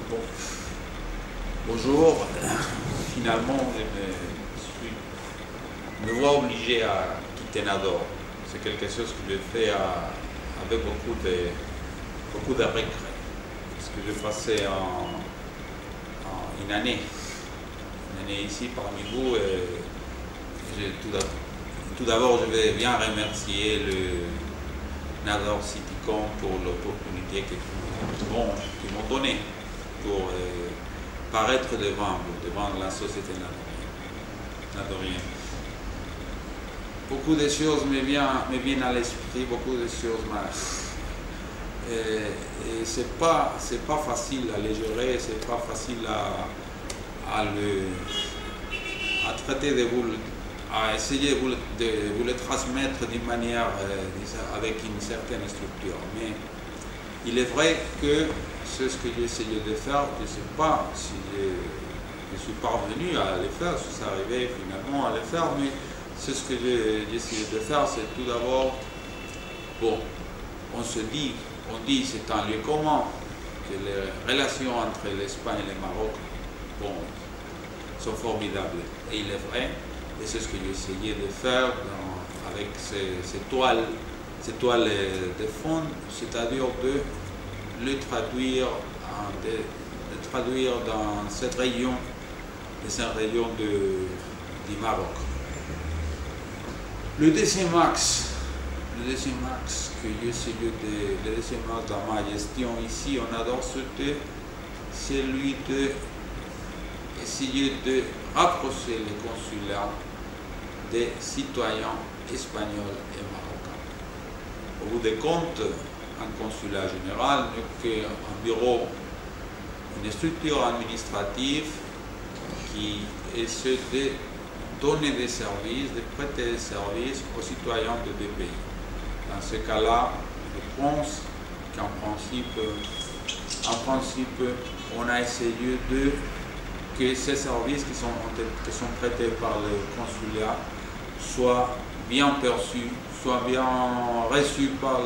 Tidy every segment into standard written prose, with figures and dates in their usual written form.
Bon. Bonjour. Finalement, je me vois obligé à quitter Nador. C'est quelque chose que je fais avec beaucoup de regrets. Parce que j'ai passé une année ici parmi vous. Et tout d'abord, je vais bien remercier le Nador Citycom pour l'opportunité qu'ils m'ont donnée pour paraître devant la société nadorienne. Beaucoup de choses me viennent à l'esprit, beaucoup de choses. Et c'est pas facile à les gérer, c'est pas facile à traiter à essayer de vous le transmettre d'une manière avec une certaine structure. Mais il est vrai que c'est ce que j'ai essayé de faire. Je ne sais pas si je suis parvenu à le faire, si c'est arrivé finalement à le faire, mais c'est ce que j'ai essayé de faire. C'est tout d'abord, on dit c'est un lieu commun que les relations entre l'Espagne et le Maroc sont formidables. Et il est vrai, et c'est ce que j'ai essayé de faire avec ces toiles de fond, c'est-à-dire de le traduire dans cette région du Maroc. Le deuxième axe que j'ai essayé dans ma gestion ici en Nador, c'était celui d'essayer de rapprocher les consulats des citoyens espagnols et marocains. Au bout des comptes, un consulat général n'est qu'un bureau, une structure administrative qui essaie de donner des services, de prêter des services aux citoyens de deux pays. Dans ce cas-là, je pense qu'en principe, on a essayé que ces services qui sont prêtés par le consulat soient bien perçus, soient bien reçus par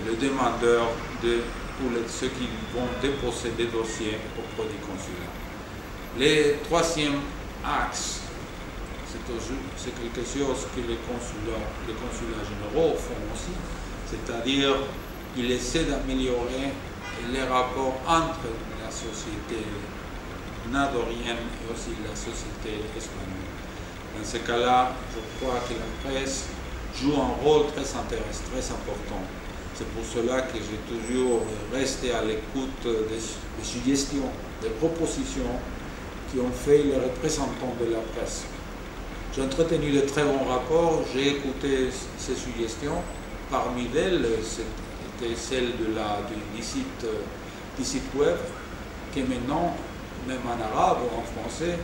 le demandeur pour ceux qui vont déposer des dossiers auprès du consulat. Le troisième axe, c'est quelque chose que les consulats généraux font aussi, c'est-à-dire qu'ils essaient d'améliorer les rapports entre la société nadorienne et aussi la société espagnole. Dans ce cas-là, je crois que la presse joue un rôle très intéressant, très important. C'est pour cela que j'ai toujours resté à l'écoute des suggestions, des propositions qui ont fait les représentants de la presse. J'ai entretenu de très bons rapports, j'ai écouté ces suggestions. Parmi elles, c'était celle du site web, qui maintenant, même en arabe ou en français,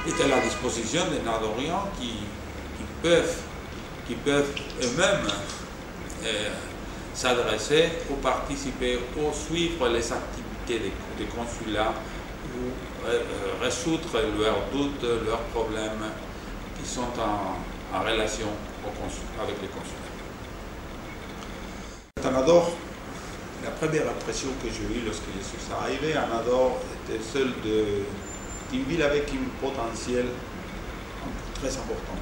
est à la disposition des Nadoriens qui peuvent eux-mêmes s'adresser ou participer ou suivre les activités des consulats ou résoudre leurs doutes, leurs problèmes qui sont en relation avec les consulats. À Nador, la première impression que j'ai eue lorsque je suis arrivé à Nador était celle d'une ville avec un potentiel très important.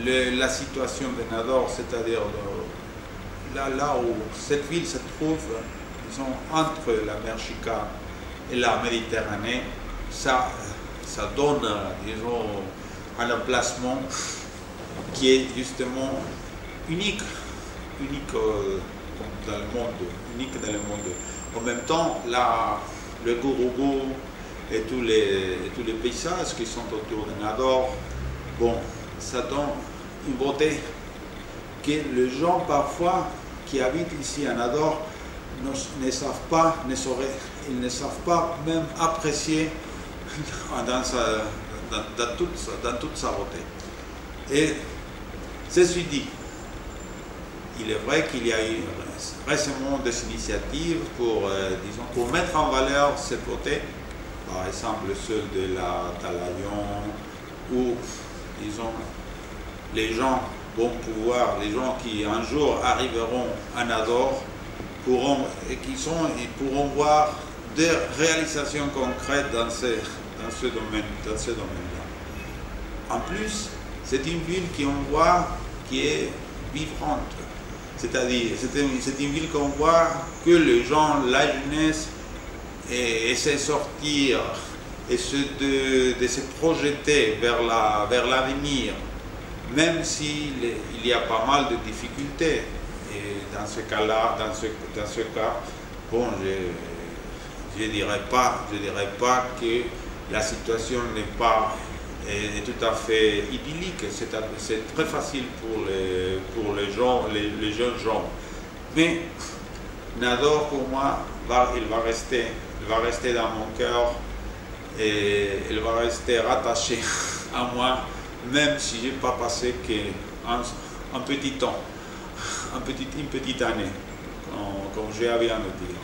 La situation de Nador, c'est-à-dire là où cette ville se trouve, disons, entre la mer Chika et la Méditerranée, ça donne, disons, un emplacement qui est justement unique dans le monde. En même temps, le Gourougou et tous les paysages qui sont autour de Nador, ça donne une beauté que les gens parfois qui habitent ici à Nador ne savent pas même apprécier dans toute sa beauté. Et ceci dit, il est vrai qu'il y a eu récemment des initiatives pour mettre en valeur cette beauté, par exemple celle de la Talayon, où, disons, les gens vont pouvoir, les gens qui un jour arriveront à Nador, pourront voir de réalisations concrètes dans ce domaine-là. En plus, c'est une ville qu'on voit qui est vivante. C'est-à-dire, c'est une ville qu'on voit que les gens, la jeunesse, essaient de sortir, essaient de se projeter vers l'avenir, même s'il y a pas mal de difficultés. Et dans ce cas-là, dans ce cas, bon, je dirais pas que la situation n'est pas tout à fait idyllique. C'est très facile pour les jeunes gens. Mais Nador, pour moi, il va rester dans mon cœur et il va rester rattaché à moi, même si je n'ai pas passé qu'un petit temps, une petite année, comme j'ai bien de dire.